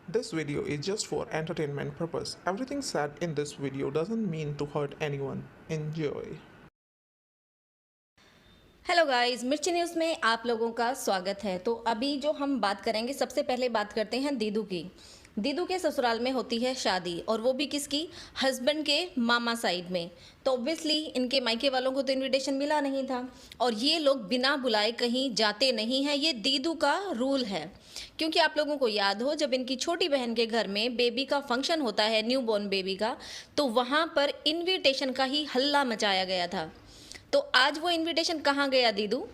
This video is just for entertainment purpose. Everything said in this video doesn't mean to hurt anyone. Enjoy. Hello guys, मिर्ची news में आप लोगों का स्वागत है। तो अभी जो हम बात करेंगे, सबसे पहले बात करते हैं दीदू की। दीदू के ससुराल में होती है शादी, और वो भी किसकी? हस्बैंड के मामा साइड में। तो ऑब्वियसली इनके मायके वालों को तो इनविटेशन मिला नहीं था, और ये लोग बिना बुलाए कहीं जाते नहीं हैं। ये दीदू का रूल है, क्योंकि आप लोगों को याद हो, जब इनकी छोटी बहन के घर में बेबी का फंक्शन होता है, न्यू बॉर्न बेबी का, तो वहाँ पर इन्विटेशन का ही हल्ला मचाया गया था। तो आज वो इनविटेशन कहाँ गया दीदू?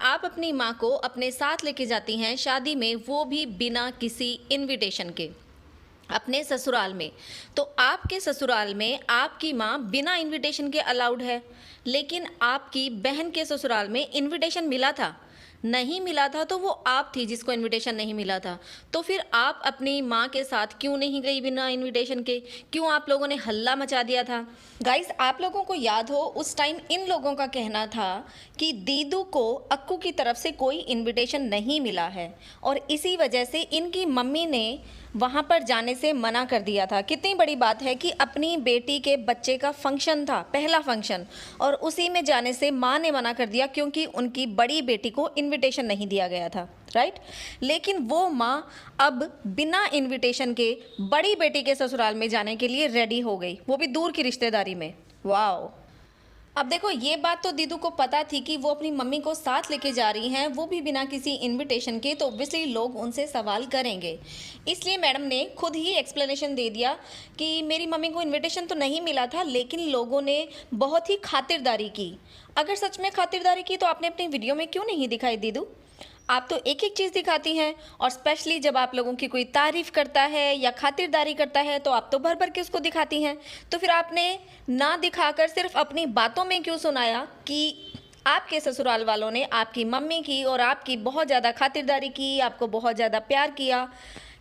आप अपनी माँ को अपने साथ लेके जाती हैं शादी में, वो भी बिना किसी इनविटेशन के, अपने ससुराल में। तो आपके ससुराल में आपकी माँ बिना इनविटेशन के अलाउड है, लेकिन आपकी बहन के ससुराल में इनविटेशन मिला था? नहीं मिला था। तो वो आप थी जिसको इनविटेशन नहीं मिला था। तो फिर आप अपनी माँ के साथ क्यों नहीं गई बिना इनविटेशन के? क्यों आप लोगों ने हल्ला मचा दिया था? गाइस, आप लोगों को याद हो, उस टाइम इन लोगों का कहना था कि दीदू को अक्कू की तरफ से कोई इनविटेशन नहीं मिला है, और इसी वजह से इनकी मम्मी ने वहाँ पर जाने से मना कर दिया था। कितनी बड़ी बात है कि अपनी बेटी के बच्चे का फंक्शन था, पहला फंक्शन, और उसी में जाने से माँ ने मना कर दिया, क्योंकि उनकी बड़ी बेटी को इनविटेशन नहीं दिया गया था, राइट। लेकिन वो माँ अब बिना इनविटेशन के बड़ी बेटी के ससुराल में जाने के लिए रेडी हो गई, वो भी दूर की रिश्तेदारी में। वाह! अब देखो, ये बात तो दीदू को पता थी कि वो अपनी मम्मी को साथ लेके जा रही हैं, वो भी बिना किसी इनविटेशन के, तो ऑब्वियसली लोग उनसे सवाल करेंगे। इसलिए मैडम ने खुद ही एक्सप्लेनेशन दे दिया कि मेरी मम्मी को इनविटेशन तो नहीं मिला था, लेकिन लोगों ने बहुत ही खातिरदारी की। अगर सच में खातिरदारी की तो आपने अपनी वीडियो में क्यों नहीं दिखाई दीदू? आप तो एक एक चीज़ दिखाती हैं, और स्पेशली जब आप लोगों की कोई तारीफ़ करता है या खातिरदारी करता है तो आप तो भर भर के उसको दिखाती हैं। तो फिर आपने ना दिखाकर सिर्फ अपनी बातों में क्यों सुनाया कि आपके ससुराल वालों ने आपकी मम्मी की और आपकी बहुत ज़्यादा खातिरदारी की, आपको बहुत ज़्यादा प्यार किया?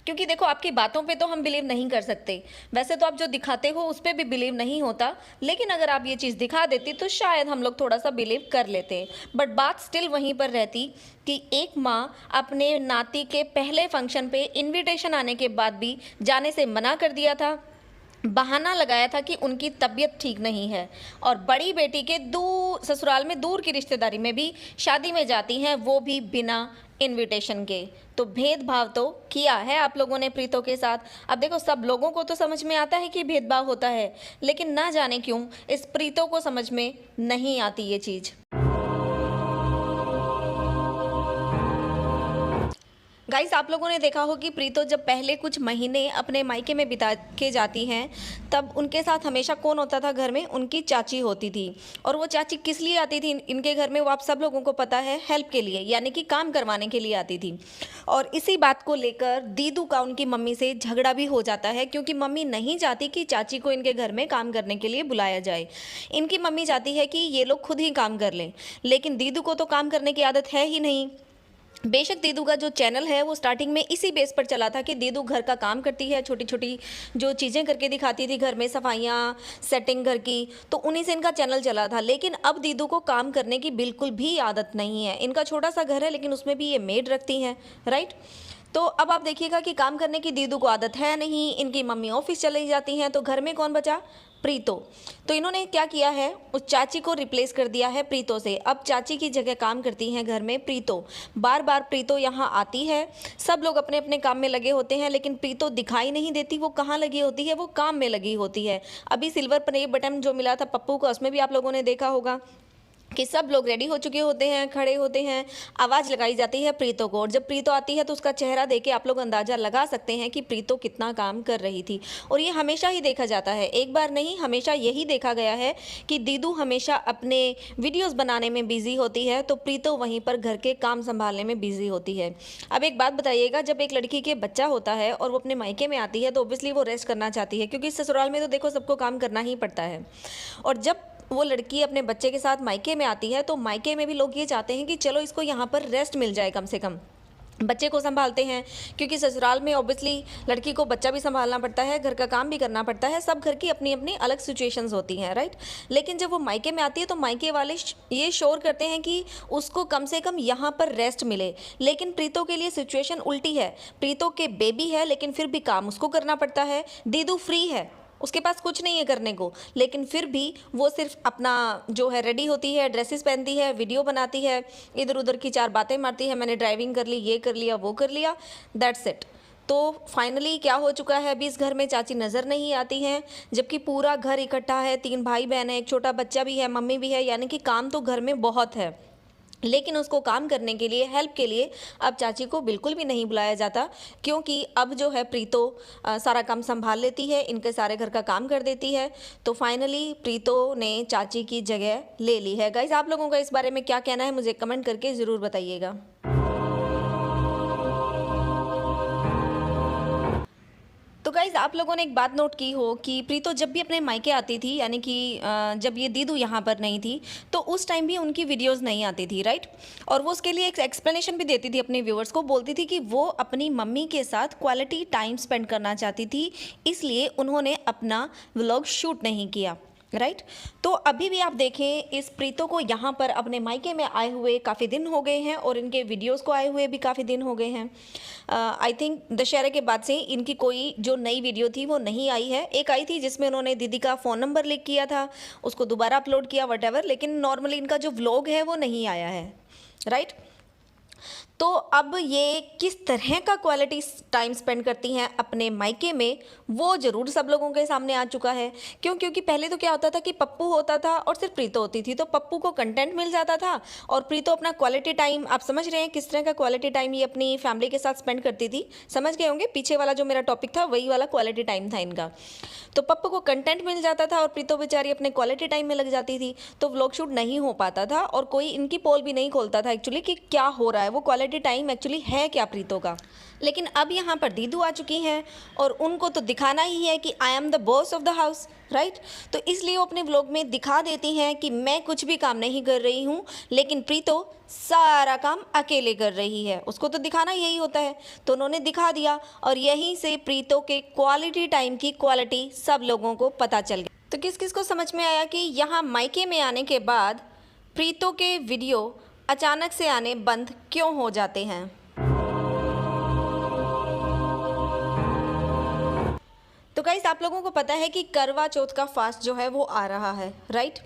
क्योंकि देखो, आपकी बातों पे तो हम बिलीव नहीं कर सकते। वैसे तो आप जो दिखाते हो उस पर भी बिलीव नहीं होता, लेकिन अगर आप ये चीज़ दिखा देती तो शायद हम लोग थोड़ा सा बिलीव कर लेते। बट बात स्टिल वहीं पर रहती कि एक माँ अपने नाती के पहले फंक्शन पे इनविटेशन आने के बाद भी जाने से मना कर दिया था, बहाना लगाया था कि उनकी तबीयत ठीक नहीं है, और बड़ी बेटी के दूर ससुराल में, दूर की रिश्तेदारी में भी शादी में जाती हैं, वो भी बिना इनविटेशन के। तो भेदभाव तो किया है आप लोगों ने प्रीतों के साथ। अब देखो, सब लोगों को तो समझ में आता है कि भेदभाव होता है, लेकिन ना जाने क्यों इस प्रीतों को समझ में नहीं आती ये चीज़। गाइस, आप लोगों ने देखा हो कि प्रीतो जब पहले कुछ महीने अपने मायके में बिता के जाती हैं, तब उनके साथ हमेशा कौन होता था घर में? उनकी चाची होती थी। और वो चाची किस लिए आती थी इनके घर में? वो आप सब लोगों को पता है, हेल्प के लिए, यानी कि काम करवाने के लिए आती थी। और इसी बात को लेकर दीदू का उनकी मम्मी से झगड़ा भी हो जाता है, क्योंकि मम्मी नहीं चाहती कि चाची को इनके घर में काम करने के लिए बुलाया जाए। इनकी मम्मी चाहती है कि ये लोग खुद ही काम कर लें, लेकिन दीदू को तो काम करने की आदत है ही नहीं। बेशक दीदू का जो चैनल है वो स्टार्टिंग में इसी बेस पर चला था कि दीदू घर का काम करती है, छोटी छोटी जो चीज़ें करके दिखाती थी घर में, सफाइयाँ, सेटिंग घर की, तो उन्हीं से इनका चैनल चला था। लेकिन अब दीदू को काम करने की बिल्कुल भी आदत नहीं है। इनका छोटा सा घर है, लेकिन उसमें भी ये मेड रखती हैं, राइट। तो अब आप देखिएगा कि काम करने की दीदू को आदत है नहीं। इनकी मम्मी ऑफिस चली जाती हैं, तो घर में कौन बचा? प्रीतो। तो इन्होंने क्या किया है, उस चाची को रिप्लेस कर दिया है प्रीतो से। अब चाची की जगह काम करती हैं घर में प्रीतो। बार बार प्रीतो यहाँ आती है, सब लोग अपने अपने काम में लगे होते हैं, लेकिन प्रीतो दिखाई नहीं देती। वो कहाँ लगी होती है? वो काम में लगी होती है। अभी सिल्वर प्ले बटन जो मिला था पप्पू को, उसमें भी आप लोगों ने देखा होगा कि सब लोग रेडी हो चुके होते हैं, खड़े होते हैं, आवाज़ लगाई जाती है प्रीतो को, और जब प्रीतो आती है तो उसका चेहरा देख के आप लोग अंदाज़ा लगा सकते हैं कि प्रीतो कितना काम कर रही थी। और ये हमेशा ही देखा जाता है, एक बार नहीं, हमेशा यही देखा गया है कि दीदू हमेशा अपने वीडियोज़ बनाने में बिजी होती है, तो प्रीतो वहीं पर घर के काम संभालने में बिजी होती है। अब एक बात बताइएगा, जब एक लड़की के बच्चा होता है और वो अपने मायके में आती है, तो ऑब्वियसली वो रेस्ट करना चाहती है, क्योंकि ससुराल में तो देखो सबको काम करना ही पड़ता है। और जब वो लड़की अपने बच्चे के साथ मायके में आती है, तो मायके में भी लोग ये चाहते हैं कि चलो इसको यहाँ पर रेस्ट मिल जाए कम से कम। बच्चे को संभालते हैं, क्योंकि ससुराल में ऑब्वियसली लड़की को बच्चा भी संभालना पड़ता है, घर का काम भी करना पड़ता है, सब घर की अपनी अपनी अलग सिचुएशंस होती हैं, राइट। लेकिन जब वो मायके में आती है तो मायके वाले ये श्योर करते हैं कि उसको कम से कम यहाँ पर रेस्ट मिले। लेकिन प्रीतो के लिए सिचुएशन उल्टी है। प्रीतो के बेबी है लेकिन फिर भी काम उसको करना पड़ता है। दीदू फ्री है, उसके पास कुछ नहीं है करने को, लेकिन फिर भी वो सिर्फ अपना जो है रेडी होती है, ड्रेसेस पहनती है, वीडियो बनाती है, इधर उधर की 4 बातें मारती है, मैंने ड्राइविंग कर ली, ये कर लिया, वो कर लिया, दैट्स इट। तो फाइनली क्या हो चुका है, अभी इस घर में चाची नज़र नहीं आती हैं, जबकि पूरा घर इकट्ठा है, 3 भाई बहन है, एक छोटा बच्चा भी है, मम्मी भी है, यानी कि काम तो घर में बहुत है। लेकिन उसको काम करने के लिए, हेल्प के लिए अब चाची को बिल्कुल भी नहीं बुलाया जाता, क्योंकि अब जो है प्रीतो सारा काम संभाल लेती है, इनके सारे घर का काम कर देती है। तो फाइनली प्रीतो ने चाची की जगह ले ली है। गाइस, आप लोगों का इस बारे में क्या कहना है, मुझे कमेंट करके ज़रूर बताइएगा। तो गाइज़, आप लोगों ने एक बात नोट की हो कि प्रीतो जब भी अपने मायके आती थी, यानी कि जब ये दीदू यहाँ पर नहीं थी, तो उस टाइम भी उनकी वीडियोस नहीं आती थी, राइट। और वो उसके लिए एक एक्सप्लेनेशन भी देती थी अपने व्यूअर्स को, बोलती थी कि वो अपनी मम्मी के साथ क्वालिटी टाइम स्पेंड करना चाहती थी, इसलिए उन्होंने अपना व्लॉग शूट नहीं किया, राइट। तो अभी भी आप देखें, इस प्रीतो को यहाँ पर अपने मायके में आए हुए काफ़ी दिन हो गए हैं और इनके वीडियोस को आए हुए भी काफ़ी दिन हो गए हैं। आई थिंक दशहरे के बाद से इनकी कोई जो नई वीडियो थी वो नहीं आई है। एक आई थी जिसमें उन्होंने दीदी का फ़ोन नंबर लीक किया था, उसको दोबारा अपलोड किया, वटेवर, लेकिन नॉर्मली इनका जो व्लॉग है वो नहीं आया है, राइट। तो अब ये किस तरह का क्वालिटी टाइम स्पेंड करती हैं अपने मायके में, वो ज़रूर सब लोगों के सामने आ चुका है। क्योंकि पहले तो क्या होता था कि पप्पू होता था और सिर्फ प्रीतो होती थी, तो पप्पू को कंटेंट मिल जाता था और प्रीतो अपना क्वालिटी टाइम, आप समझ रहे हैं किस तरह का क्वालिटी टाइम ये अपनी फैमिली के साथ स्पेंड करती थी। समझ गए होंगे, पीछे वाला जो मेरा टॉपिक था वही वाला क्वालिटी टाइम था इनका। तो पप्पू को कंटेंट मिल जाता था और प्रीतो बेचारी अपने क्वालिटी टाइम में लग जाती थी, तो व्लॉग शूट नहीं हो पाता था और कोई इनकी पोल भी नहीं खोलता था एक्चुअली कि क्या हो रहा है, वो क्वालिटी टाइम एक्चुअली है क्या प्रीतो का। लेकिन अब यहाँ पर दीदू आ चुकी हैं और उनको तो दिखाना ही है कि I am the boss of the house, right. तो इसलिए वो अपने व्लॉग में दिखा देती हैं कि मैं कुछ भी काम नहीं कर रही हूँ, लेकिन प्रीतो सारा काम अकेले कर रही है, उसको तो दिखाना यही होता है। तो उन्होंने दिखा दिया और यहीं से प्रीतो के क्वालिटी टाइम की क्वालिटी सब लोगों को पता चल गई। तो किस किस को समझ में आया कि यहाँ मायके में आने के बाद प्रीतो के वीडियो अचानक से आने बंद क्यों हो जाते हैं। तो गाइस, आप लोगों को पता है कि करवा चौथ का फास्ट जो है वो आ रहा है, राइट।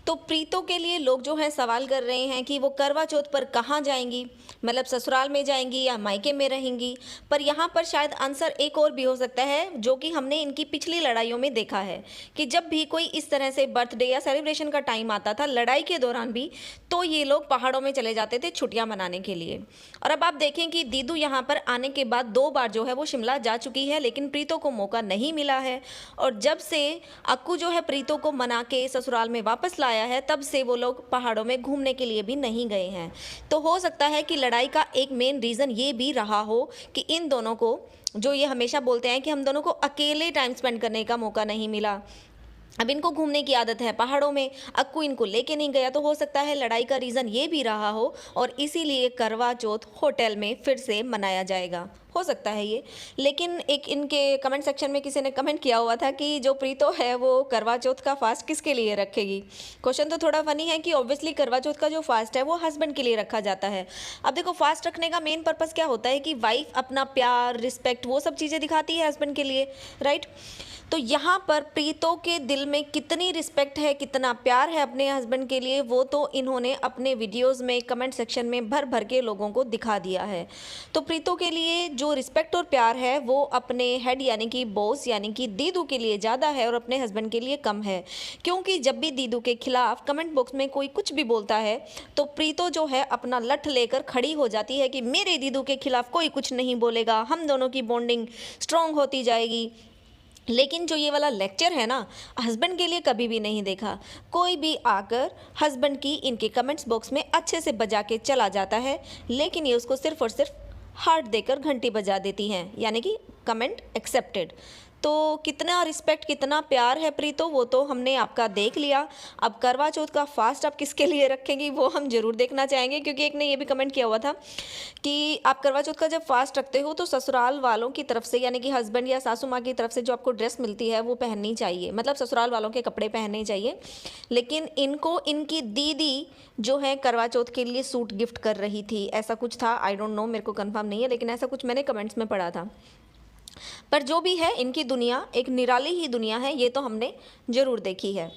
तो प्रीतो के लिए लोग जो हैं सवाल कर रहे हैं कि वो करवा चौथ पर कहाँ जाएंगी, मतलब ससुराल में जाएंगी या मायके में रहेंगी। पर यहाँ पर शायद आंसर एक और भी हो सकता है, जो कि हमने इनकी पिछली लड़ाइयों में देखा है कि जब भी कोई इस तरह से बर्थडे या सेलिब्रेशन का टाइम आता था, लड़ाई के दौरान भी, तो ये लोग पहाड़ों में चले जाते थे छुट्टियाँ मनाने के लिए। और अब आप देखें कि दीदू यहाँ पर आने के बाद 2 बार जो है वो शिमला जा चुकी है, लेकिन प्रीतो को मौका नहीं मिला है। और जब से अक्कू जो है प्रीतो को मना के ससुराल में वापस लाया है, तब से वो लोग पहाड़ों में घूमने के लिए भी नहीं गए हैं। तो हो सकता है कि लड़ाई का एक मेन रीज़न ये भी रहा हो कि इन दोनों को, जो ये हमेशा बोलते हैं कि हम दोनों को अकेले टाइम स्पेंड करने का मौका नहीं मिला, अब इनको घूमने की आदत है पहाड़ों में, अक्कू इनको लेके नहीं गया, तो हो सकता है लड़ाई का रीज़न ये भी रहा हो और इसीलिए करवा चौथ होटल में फिर से मनाया जाएगा, हो सकता है ये। लेकिन एक इनके कमेंट सेक्शन में किसी ने कमेंट किया हुआ था कि जो प्रीतो है वो करवा चौथ का फास्ट किसके लिए रखेगी। क्वेश्चन तो थोड़ा फनी है कि ऑब्वियसली करवा चौथ का जो फास्ट है वो हस्बैंड के लिए रखा जाता है। अब देखो, फास्ट रखने का मेन पर्पज़ क्या होता है कि वाइफ अपना प्यार, रिस्पेक्ट, वो सब चीज़ें दिखाती है हस्बैंड के लिए, राइट। तो यहाँ पर प्रीतो के दिल में कितनी रिस्पेक्ट है, कितना प्यार है अपने हस्बैंड के लिए, वो तो इन्होंने अपने वीडियोस में कमेंट सेक्शन में भर भर के लोगों को दिखा दिया है। तो प्रीतो के लिए जो रिस्पेक्ट और प्यार है वो अपने हेड यानी कि बॉस यानी कि दीदू के लिए ज़्यादा है और अपने हस्बैंड के लिए कम है। क्योंकि जब भी दीदू के खिलाफ कमेंट बॉक्स में कोई कुछ भी बोलता है तो प्रीतो जो है अपना लठ लेकर खड़ी हो जाती है कि मेरे दीदू के खिलाफ कोई कुछ नहीं बोलेगा, हम दोनों की बॉन्डिंग स्ट्रॉन्ग होती जाएगी। लेकिन जो ये वाला लेक्चर है ना, हस्बैंड के लिए कभी भी नहीं देखा। कोई भी आकर हस्बैंड की इनके कमेंट्स बॉक्स में अच्छे से बजा के चला जाता है, लेकिन ये उसको सिर्फ और सिर्फ हार्ट देकर घंटी बजा देती हैं, यानी कि कमेंट एक्सेप्टेड। तो कितना रिस्पेक्ट, कितना प्यार है प्रीतो, वो तो हमने आपका देख लिया। अब करवा चौथ का फास्ट आप किसके लिए रखेंगी वो हम ज़रूर देखना चाहेंगे, क्योंकि एक ने ये भी कमेंट किया हुआ था कि आप करवा चौथ का जब फास्ट रखते हो तो ससुराल वालों की तरफ से, यानी कि हस्बैंड या सासू माँ की तरफ से जो आपको ड्रेस मिलती है वो पहननी चाहिए, मतलब ससुराल वालों के कपड़े पहनने चाहिए। लेकिन इनको इनकी दीदी जो है करवा चौथ के लिए सूट गिफ्ट कर रही थी, ऐसा कुछ था, आई डोंट नो, मेरे को कंफर्म नहीं है, लेकिन ऐसा कुछ मैंने कमेंट्स में पढ़ा था। पर जो भी है, इनकी दुनिया एक निराली ही दुनिया है, ये तो हमने ज़रूर देखी है।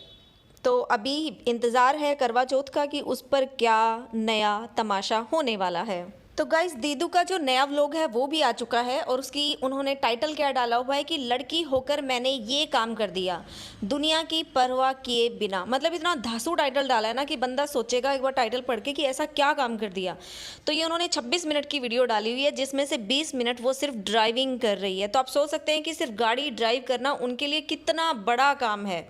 तो अभी इंतज़ार है करवा चौथ का कि उस पर क्या नया तमाशा होने वाला है। तो गाइस, दीदू का जो नया व्लॉग है वो भी आ चुका है और उसकी उन्होंने टाइटल क्या डाला हुआ है कि लड़की होकर मैंने ये काम कर दिया, दुनिया की परवाह किए बिना। मतलब इतना धांसू टाइटल डाला है ना कि बंदा सोचेगा एक बार टाइटल पढ़ के कि ऐसा क्या काम कर दिया। तो ये उन्होंने 26 मिनट की वीडियो डाली हुई है, जिसमें से 20 मिनट वो सिर्फ ड्राइविंग कर रही है। तो आप सोच सकते हैं कि सिर्फ गाड़ी ड्राइव करना उनके लिए कितना बड़ा काम है,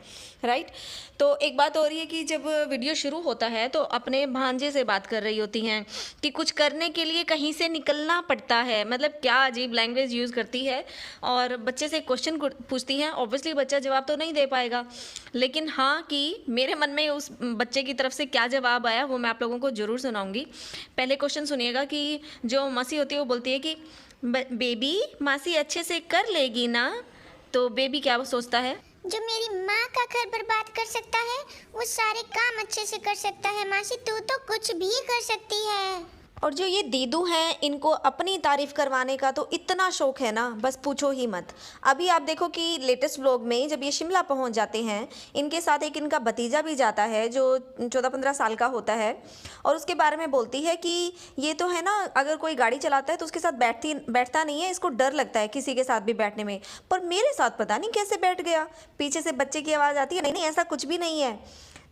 राइट। तो एक बात हो रही है कि जब वीडियो शुरू होता है तो अपने भांजे से बात कर रही होती हैं कि कुछ करने के लिए कहीं से निकलना पड़ता है, मतलब क्या अजीब लैंग्वेज यूज़ करती है। और बच्चे से क्वेश्चन पूछती हैं, ऑब्वियसली बच्चा जवाब तो नहीं दे पाएगा, लेकिन हाँ कि मेरे मन में उस बच्चे की तरफ से क्या जवाब आया वो मैं आप लोगों को ज़रूर सुनाऊंगी। पहले क्वेश्चन सुनिएगा कि जो मासी होती है वो बोलती है कि बेबी मासी अच्छे से कर लेगी ना। तो बेबी क्या सोचता है, जो मेरी माँ का घर बर्बाद कर सकता है वो सारे काम अच्छे से कर सकता है, मासी तू तो कुछ भी कर सकती है। और जो ये दीदू हैं, इनको अपनी तारीफ करवाने का तो इतना शौक है ना, बस पूछो ही मत। अभी आप देखो कि लेटेस्ट व्लॉग में जब ये शिमला पहुंच जाते हैं, इनके साथ एक इनका भतीजा भी जाता है जो 14-15 साल का होता है, और उसके बारे में बोलती है कि ये तो है ना, अगर कोई गाड़ी चलाता है तो उसके साथ बैठता नहीं है, इसको डर लगता है किसी के साथ भी बैठने में, पर मेरे साथ पता नहीं कैसे बैठ गया। पीछे से बच्चे की आवाज़ आती है, नहीं नहीं ऐसा कुछ भी नहीं है।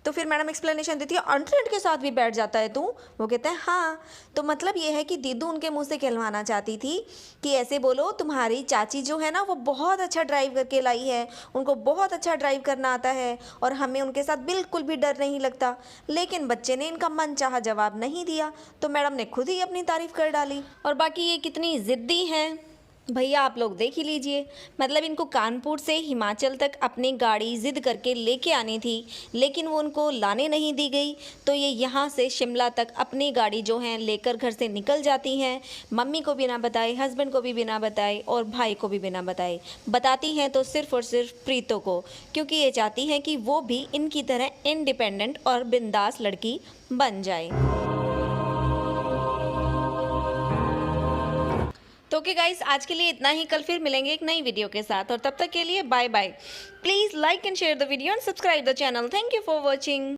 तो फिर मैडम एक्सप्लेनेशन देती है, अंटरेड के साथ भी बैठ जाता है तू। वो कहते हैं हाँ। तो मतलब ये है कि दीदू उनके मुंह से कहलवाना चाहती थी कि ऐसे बोलो तुम्हारी चाची जो है ना वो बहुत अच्छा ड्राइव करके लाई है, उनको बहुत अच्छा ड्राइव करना आता है और हमें उनके साथ बिल्कुल भी डर नहीं लगता। लेकिन बच्चे ने इनका मनचाहा जवाब नहीं दिया, तो मैडम ने खुद ही अपनी तारीफ कर डाली। और बाकी ये कितनी ज़िद्दी हैं भैया, आप लोग देख ही लीजिए। मतलब इनको कानपुर से हिमाचल तक अपनी गाड़ी ज़िद करके लेके आनी थी, लेकिन वो उनको लाने नहीं दी गई। तो ये यहाँ से शिमला तक अपनी गाड़ी जो है लेकर घर से निकल जाती हैं, मम्मी को बिना बताए, हस्बैंड को भी बिना बताए और भाई को भी बिना बताए। बताती हैं तो सिर्फ़ और सिर्फ प्रीतो को, क्योंकि ये चाहती हैं कि वो भी इनकी तरह इंडिपेंडेंट और बिंदास लड़की बन जाए। तो ओके गाइस, आज के लिए इतना ही। कल फिर मिलेंगे एक नई वीडियो के साथ, और तब तक के लिए bye bye. Please like and share the video and subscribe the channel. Thank you for watching.